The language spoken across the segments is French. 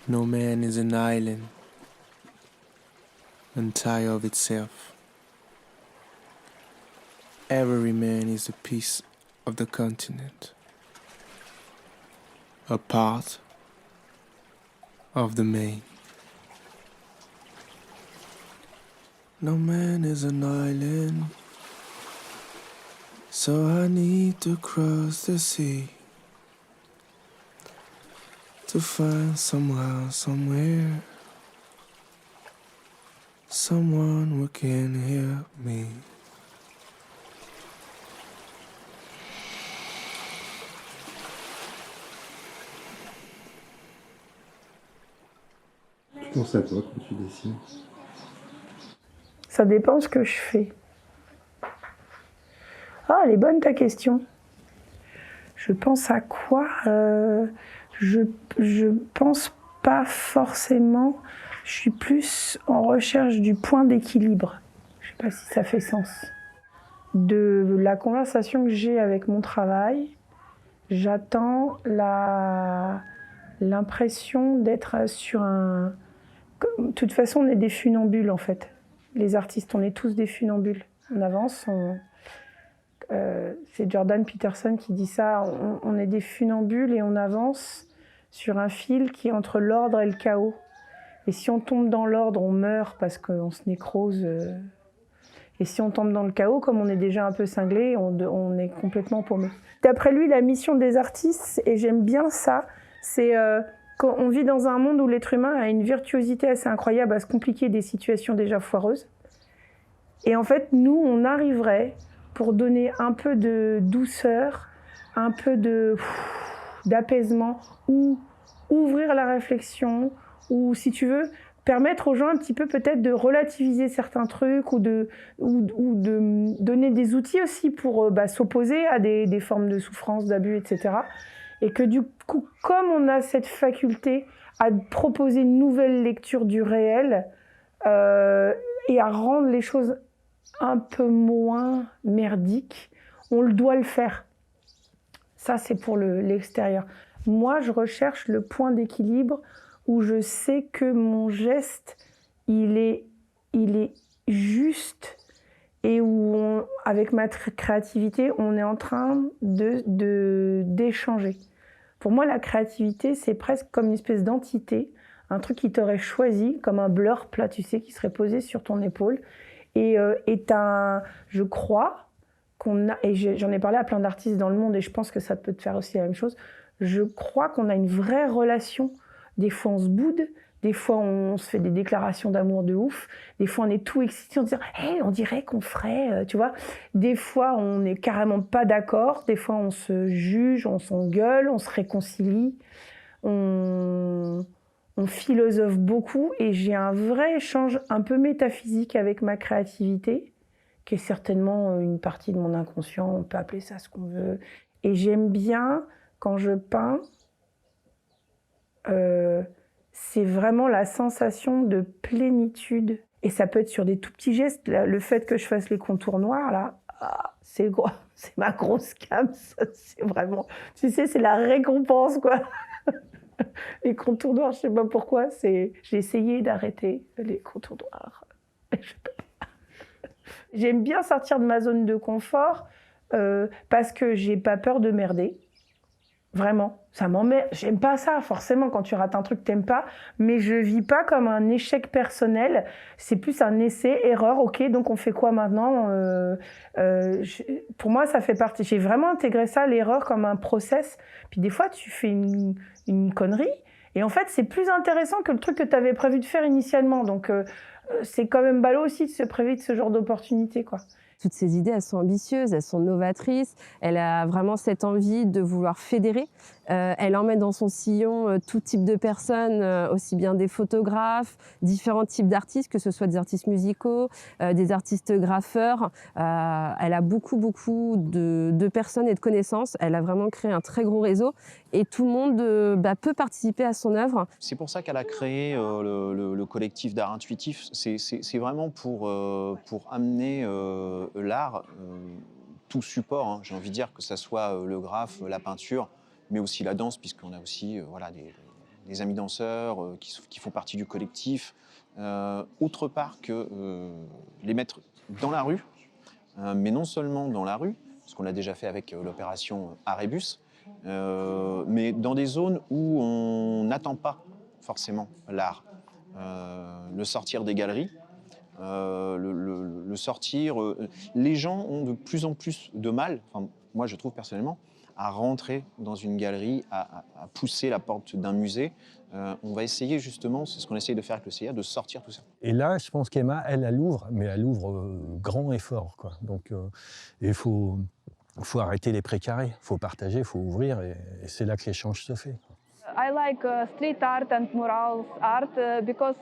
No man is an island entire of itself. Every man is a piece of the continent, a part of the main. No man is an island, so I need to cross the sea to find somehow, somewhere, someone who can help me. Tu penses à toi quand tu dessines? Ça dépend ce que je fais. Ah, elle est bonne ta question. Je pense à quoi je pense pas forcément. Je suis plus en recherche du point d'équilibre. Je sais pas si ça fait sens. De la conversation que j'ai avec mon travail, j'attends l'impression d'être sur un... De toute façon, on est des funambules en fait. Les artistes, on est tous des funambules. On avance, c'est Jordan Peterson qui dit ça, on est des funambules et on avance sur un fil qui est entre l'ordre et le chaos. Et si on tombe dans l'ordre, on meurt parce qu'on se nécrose. Et si on tombe dans le chaos, comme on est déjà un peu cinglé, on est complètement paumé. D'après lui, la mission des artistes, et j'aime bien ça, c'est qu'on vit dans un monde où l'être humain a une virtuosité assez incroyable à se compliquer des situations déjà foireuses. Et en fait, nous, on arriverait, pour donner un peu de douceur, un peu d'apaisement, ou ouvrir la réflexion, ou si tu veux, permettre aux gens un petit peu peut-être de relativiser certains trucs, ou de donner des outils aussi pour s'opposer à des formes de souffrance, d'abus, etc. Et que du coup, comme on a cette faculté à proposer une nouvelle lecture du réel, et à rendre les choses un peu moins merdiques, on doit le faire. Ça, c'est pour l'extérieur. Moi, je recherche le point d'équilibre où je sais que mon geste, il est juste et où, avec ma créativité, on est en train d'échanger. Pour moi, la créativité, c'est presque comme une espèce d'entité, un truc qui t'aurait choisi, comme un blurp, là, tu sais, qui serait posé sur ton épaule. Je crois qu'on a, et j'en ai parlé à plein d'artistes dans le monde, et je pense que ça peut te faire aussi la même chose, je crois qu'on a une vraie relation. Des fois, on se boude, des fois, on se fait des déclarations d'amour de ouf, des fois, on est tout excité, on se dit « Hey, on dirait qu'on ferait… » Tu vois, des fois, on n'est carrément pas d'accord, des fois, on se juge, on s'engueule, on se réconcilie, on philosophe beaucoup, et j'ai un vrai échange un peu métaphysique avec ma créativité, qui est certainement une partie de mon inconscient, on peut appeler ça ce qu'on veut. Et j'aime bien, quand je peins, c'est vraiment la sensation de plénitude. Et ça peut être sur des tout petits gestes. Le fait que je fasse les contours noirs, là, c'est ma grosse cam, ça, c'est vraiment... Tu sais, c'est la récompense, quoi. Les contours noirs, je sais pas pourquoi, j'ai essayé d'arrêter les contours noirs. J'aime bien sortir de ma zone de confort parce que j'ai pas peur de merder. Vraiment, ça m'emmerde. J'aime pas ça, forcément, quand tu rates un truc que t'aimes pas, mais je vis pas comme un échec personnel. C'est plus un essai, erreur, ok, donc on fait quoi maintenant pour moi, ça fait partie. J'ai vraiment intégré ça, l'erreur, comme un process. Puis des fois, tu fais une connerie, et en fait, c'est plus intéressant que le truc que t'avais prévu de faire initialement. Donc, c'est quand même ballot aussi de se priver de ce genre d'opportunité, quoi. Toutes ces idées, elles sont ambitieuses, elles sont novatrices. Elle a vraiment cette envie de vouloir fédérer. Elle emmène dans son sillon tout type de personnes, aussi bien des photographes, différents types d'artistes, que ce soit des artistes musicaux, des artistes graffeurs. Elle a beaucoup de personnes et de connaissances. Elle a vraiment créé un très gros réseau et tout le monde peut participer à son œuvre. C'est pour ça qu'elle a créé le collectif d'art intuitif. C'est vraiment pour amener l'art, tout support, hein, j'ai envie de dire, que ce soit le graphe, la peinture, mais aussi la danse, puisqu'on a aussi voilà, des amis danseurs qui font partie du collectif, autre part que les mettre dans la rue, mais non seulement dans la rue, ce qu'on a déjà fait avec l'opération Arébus, mais dans des zones où on n'attend pas forcément l'art. Le sortir des galeries, le sortir. Les gens ont de plus en plus de mal, enfin, moi je trouve personnellement, à rentrer dans une galerie, à pousser la porte d'un musée. On va essayer justement, c'est ce qu'on essaye de faire avec le CIA, de sortir tout ça. Et là, je pense qu'Emma, elle ouvre, mais elle ouvre grand et fort, quoi. Donc, il faut arrêter les précarés, il faut partager, il faut ouvrir, et c'est là que l'échange se fait. I like street art and murals art because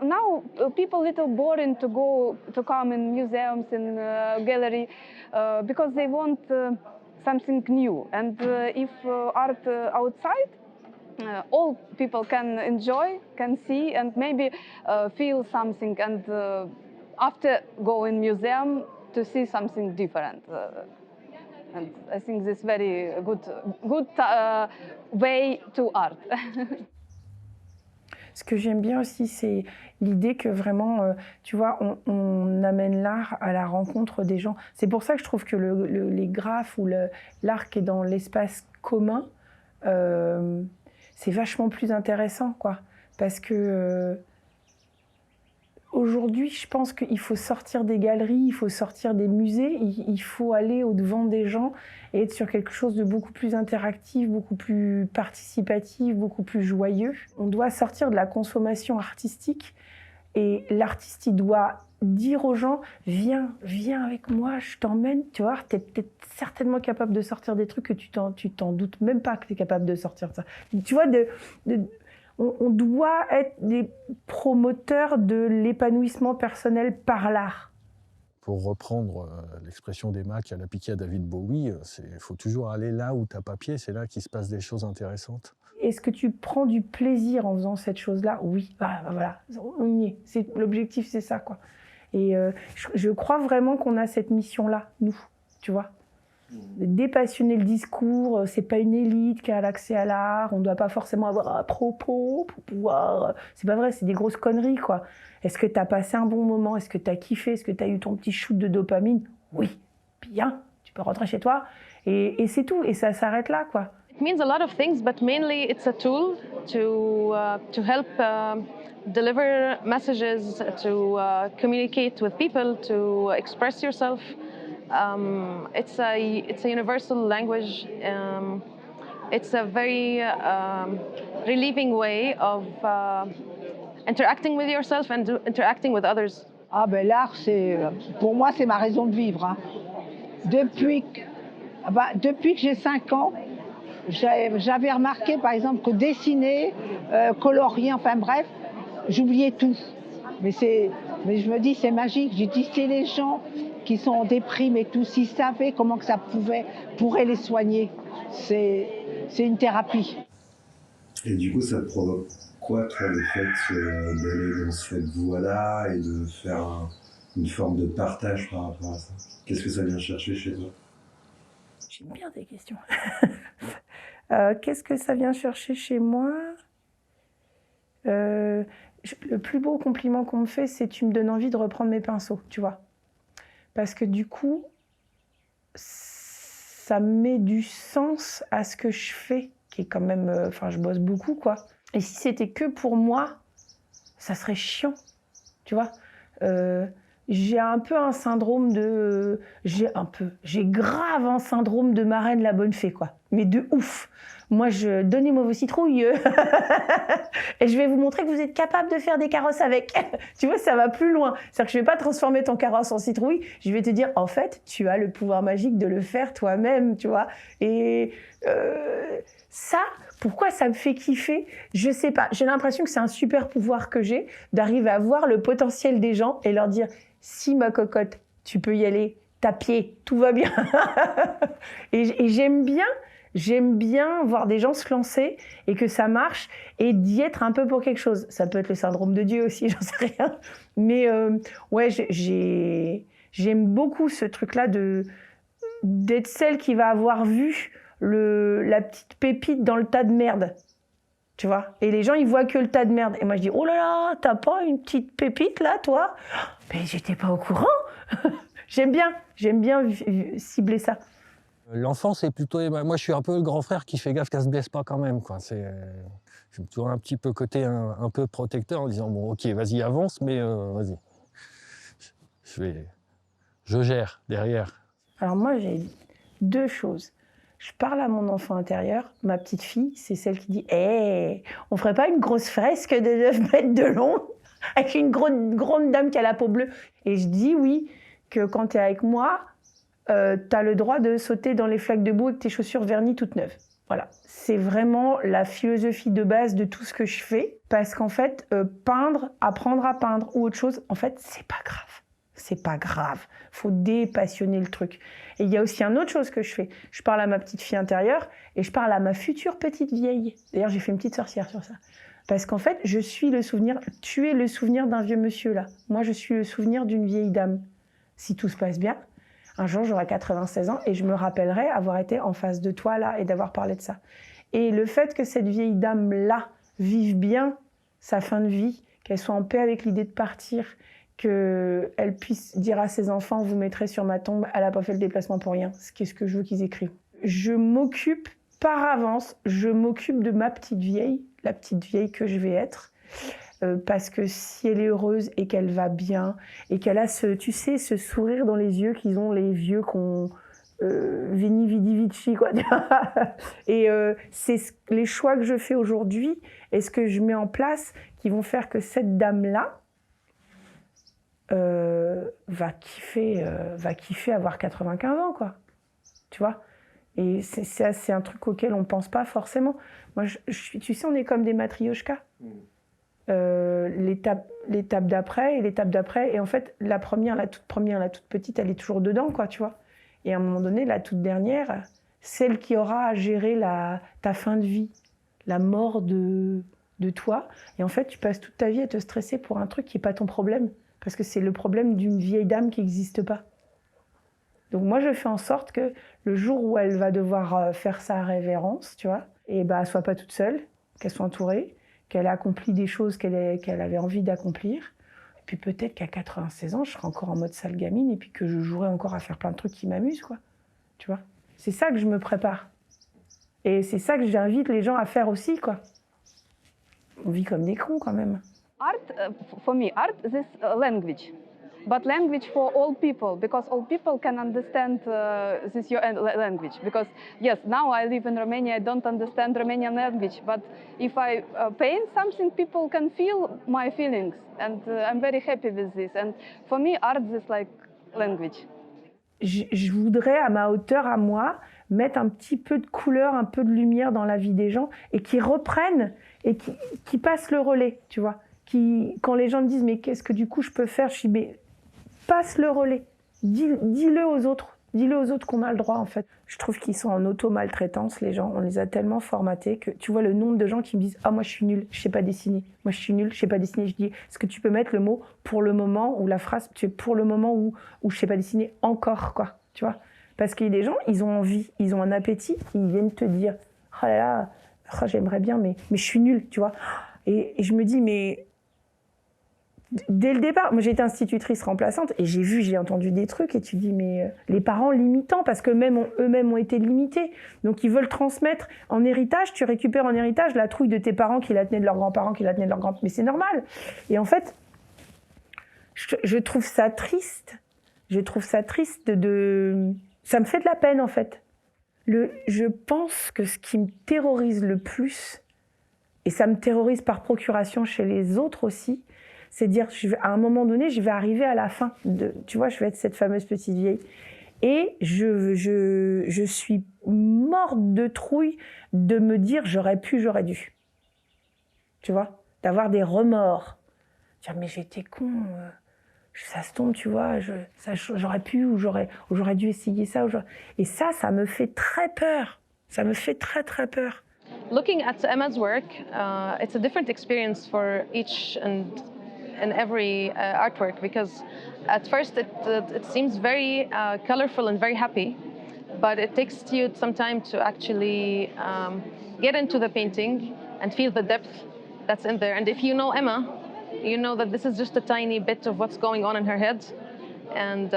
now people little boring to come in museums in gallery because they want something new, and if art outside all people can enjoy, can see, and maybe feel something, and after go in museum to see something different. And I think this is very good way to art. Ce que j'aime bien aussi, c'est l'idée que vraiment, tu vois, on amène l'art à la rencontre des gens. C'est pour ça que je trouve que les graphes ou l'art qui est dans l'espace commun, c'est vachement plus intéressant, quoi. Parce que aujourd'hui, je pense qu'il faut sortir des galeries, il faut sortir des musées, il faut aller au-devant des gens et être sur quelque chose de beaucoup plus interactif, beaucoup plus participatif, beaucoup plus joyeux. On doit sortir de la consommation artistique et l'artiste, il doit dire aux gens « Viens avec moi, je t'emmène ». Tu vois, tu es peut-être certainement capable de sortir des trucs que tu t'en doutes même pas que tu es capable de sortir de ça. Tu vois, on doit être des promoteurs de l'épanouissement personnel par l'art. Pour reprendre l'expression d'Emma qui a appliquée à David Bowie, il faut toujours aller là où tu n'as pas pied, c'est là qu'il se passe des choses intéressantes. Est-ce que tu prends du plaisir en faisant cette chose-là? Oui, voilà, on y est. L'objectif, c'est ça, quoi. Et je crois vraiment qu'on a cette mission-là, nous, tu vois. Dépassionner le discours, c'est pas une élite qui a l'accès à l'art, on doit pas forcément avoir un propos pour pouvoir... C'est pas vrai, c'est des grosses conneries, quoi. Est-ce que t'as passé un bon moment? Est-ce que t'as kiffé? Est-ce que t'as eu ton petit shoot de dopamine? Oui, bien, tu peux rentrer chez toi, et c'est tout, et ça s'arrête là, quoi. It means a lot of things, but mainly it's a tool to help deliver messages, to communicate with people, to express yourself. It's a universal language. It's a very relieving way of interacting with yourself and interacting with others. Ah ben l'art, pour moi, c'est ma raison de vivre. Hein. Depuis que j'ai 5 ans, j'avais remarqué, par exemple, que dessiner, colorier, enfin bref, j'oubliais tout. Mais je me dis, c'est magique. J'ai dit, c'est les gens qui sont en déprime et tout, s'ils savaient comment que ça pourrait les soigner. C'est une thérapie. Et du coup, ça te provoque quoi, toi, le fait d'aller dans cette voie-là et de faire une forme de partage par rapport à ça? Qu'est-ce que ça vient chercher chez toi? J'aime bien tes questions. Qu'est-ce que ça vient chercher chez moi? Le plus beau compliment qu'on me fait, c'est tu me donnes envie de reprendre mes pinceaux, tu vois. Parce que du coup, ça met du sens à ce que je fais, qui est quand même... Enfin, je bosse beaucoup, quoi. Et si c'était que pour moi, ça serait chiant, tu vois. J'ai un peu un syndrome de... J'ai grave un syndrome de marraine la bonne fée, quoi. Mais de ouf. Moi, donnez-moi vos citrouilles. Et je vais vous montrer que vous êtes capable de faire des carrosses avec. Tu vois, ça va plus loin. C'est-à-dire que je vais pas transformer ton carrosse en citrouille. Je vais te dire, en fait, tu as le pouvoir magique de le faire toi-même, tu vois. Et ça, pourquoi ça me fait kiffer? Je sais pas. J'ai l'impression que c'est un super pouvoir que j'ai, d'arriver à voir le potentiel des gens et leur dire, si ma cocotte, tu peux y aller, t'as pied, tout va bien. et j'aime bien voir des gens se lancer et que ça marche et d'y être un peu pour quelque chose. Ça peut être le syndrome de Dieu aussi, j'en sais rien. Mais ouais, j'aime beaucoup ce truc-là d'être celle qui va avoir vu la petite pépite dans le tas de merde. tu vois. Et les gens, ils voient que le tas de merde. Et moi, je dis, oh là là, t'as pas une petite pépite là, toi? Mais j'étais pas au courant. J'aime bien cibler ça. L'enfant, c'est plutôt... Moi, je suis un peu le grand frère qui fait gaffe qu'elle se blesse pas quand même, quoi. Je suis toujours un petit peu côté un peu protecteur en disant, bon, ok, vas-y, avance, mais vas-y. Je gère derrière. Alors moi, j'ai 2 choses. Je parle à mon enfant intérieur. Ma petite fille, c'est celle qui dit « Hé, on ferait pas une grosse fresque de 9 mètres de long avec une grande dame qui a la peau bleue ?» Et je dis oui, que quand tu es avec moi, tu as le droit de sauter dans les flaques de boue avec tes chaussures vernies toutes neuves. Voilà, c'est vraiment la philosophie de base de tout ce que je fais. Parce qu'en fait, peindre, apprendre à peindre ou autre chose, en fait, c'est pas grave. C'est pas grave, faut dépassionner le truc. Et il y a aussi une autre chose que je fais. Je parle à ma petite fille intérieure et je parle à ma future petite vieille. D'ailleurs, j'ai fait une petite sorcière sur ça. Parce qu'en fait, je suis le souvenir, tu es le souvenir d'un vieux monsieur là. Moi, je suis le souvenir d'une vieille dame. Si tout se passe bien, un jour, j'aurai 96 ans et je me rappellerai avoir été en face de toi là et d'avoir parlé de ça. Et le fait que cette vieille dame là vive bien sa fin de vie, qu'elle soit en paix avec l'idée de partir, qu'elle puisse dire à ses enfants « vous mettrez sur ma tombe, elle n'a pas fait le déplacement pour rien ». Qu'est-ce que je veux qu'ils écrivent. Je m'occupe, par avance, je m'occupe de ma petite vieille, la petite vieille que je vais être, parce que si elle est heureuse et qu'elle va bien, et qu'elle a tu sais, ce sourire dans les yeux qu'ils ont les vieux qu'on... Veni Vidi Vici, quoi. Et c'est les choix que je fais aujourd'hui et ce que je mets en place qui vont faire que cette dame-là, va kiffer avoir 95 ans, quoi. Tu vois. Et c'est un truc auquel on pense pas forcément. Moi, tu sais, on est comme des matrioshkas. L'étape d'après et l'étape d'après. Et en fait, la toute petite, elle est toujours dedans, quoi, tu vois. Et à un moment donné, la toute dernière, celle qui aura à gérer ta fin de vie, la mort de toi. Et en fait, tu passes toute ta vie à te stresser pour un truc qui n'est pas ton problème. Parce que c'est le problème d'une vieille dame qui n'existe pas. Donc moi, je fais en sorte que le jour où elle va devoir faire sa révérence, tu vois, et ben, elle ne soit pas toute seule, qu'elle soit entourée, qu'elle ait accompli des choses qu'elle avait envie d'accomplir. Et puis peut-être qu'à 96 ans, je serai encore en mode sale gamine et puis que je jouerai encore à faire plein de trucs qui m'amusent, quoi. Tu vois. C'est ça que je me prépare. Et c'est ça que j'invite les gens à faire aussi, quoi. On vit comme des cons, quand même. Art, for me, art is language, but language for all people, because all people can understand this your language. Because yes, now I live in Romania, I don't understand Romanian language, but if I paint something, people can feel my feelings, and I'm very happy with this. And for me, art is like language. Je voudrais, à ma hauteur, à moi, mettre un petit peu de couleur, un peu de lumière dans la vie des gens et qu'ils reprennent et qui passent le relais, tu vois. Quand les gens me disent « mais qu'est-ce que du coup je peux faire ?» Je dis « mais passe le relais, dis-le aux autres qu'on a le droit en fait. » Je trouve qu'ils sont en auto-maltraitance, les gens, on les a tellement formatés que tu vois le nombre de gens qui me disent « ah moi je suis nulle, je sais pas dessiner, moi je suis nulle, je sais pas dessiner ». Je dis « est-ce que tu peux mettre le mot pour le moment ou la phrase pour le moment où je sais pas dessiner encore quoi, tu vois ?» Parce qu'il y a des gens, ils ont envie, ils ont un appétit, ils viennent te dire « oh là là, oh, j'aimerais bien mais je suis nulle », tu vois. Et je me dis « mais… » Dès le départ, moi j'ai été institutrice remplaçante et j'ai entendu des trucs et tu dis mais les parents limitants parce que eux-mêmes ont été limités, donc ils veulent transmettre en héritage, tu récupères en héritage la trouille de tes parents qui la tenaient de leurs grands-parents, qui la tenaient de leurs grands-parents, mais c'est normal. Et en fait, je trouve ça triste, ça me fait de la peine en fait. Je pense que ce qui me terrorise le plus, et ça me terrorise par procuration chez les autres aussi, c'est dire, à un moment donné, je vais arriver à la fin, tu vois, je vais être cette fameuse petite vieille. Et je suis morte de trouille de me dire, j'aurais pu, j'aurais dû. Tu vois, d'avoir des remords. Dire, mais j'étais con, ça se tombe, tu vois, j'aurais pu ou j'aurais dû essayer ça. Et ça me fait très peur. Ça me fait très, très peur. Looking at Emma's work, it's a different experience for each and every artwork, because at first it seems very colorful and very happy, but it takes you some time to actually get into the painting and feel the depth that's in there. And if you know Emma, you know that this is just a tiny bit of what's going on in her head, and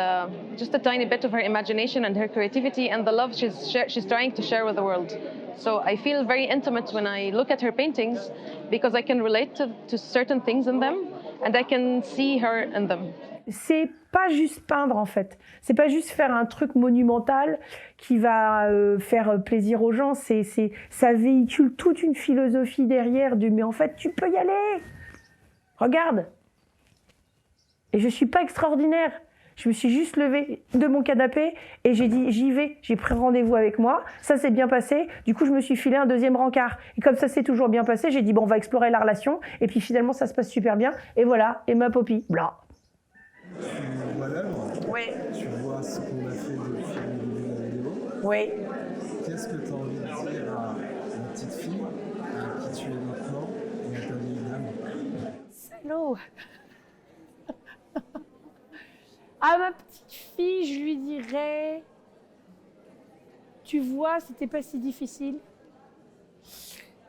just a tiny bit of her imagination and her creativity and the love she's trying to share with the world. So I feel very intimate when I look at her paintings because I can relate to certain things in them and I can see her in them. C'est pas juste peindre en fait, c'est pas juste faire un truc monumental qui va faire plaisir aux gens, ça véhicule toute une philosophie derrière du mais en fait tu peux y aller, regarde. Et je suis pas extraordinaire, je me suis juste levée de mon canapé et j'ai dit j'y vais, j'ai pris rendez-vous avec moi, ça s'est bien passé, du coup je me suis filé un deuxième rencard. Et comme ça s'est toujours bien passé, j'ai dit bon on va explorer la relation et puis finalement ça se passe super bien et voilà, et ma Poppy, bla. Tu vois l'œuvre, Oui. tu vois ce qu'on a fait depuis le début de la vidéo. Oui. Qu'est-ce que tu as envie de dire à la petite fille, à qui tu es maintenant, et à ta vieille dame? Salaud. À ma petite fille, je lui dirais, tu vois, c'était pas si difficile.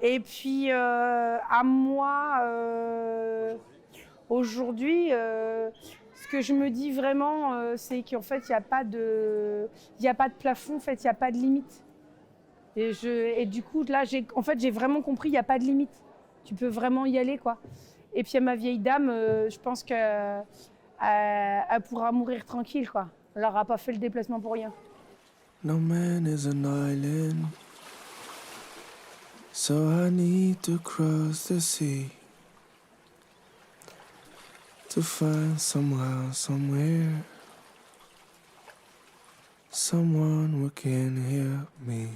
Et puis à moi, aujourd'hui, ce que je me dis vraiment, c'est qu'en fait, il n'y a pas de plafond, en fait, il n'y a pas de limite. Et du coup, là, j'ai vraiment compris, il n'y a pas de limite. Tu peux vraiment y aller, quoi. Et puis à ma vieille dame, je pense qu'elle pourra mourir tranquille, quoi. Elle n'aura pas fait le déplacement pour rien. No man is an island, so I need to cross the sea to find somehow, somewhere, someone who can help me.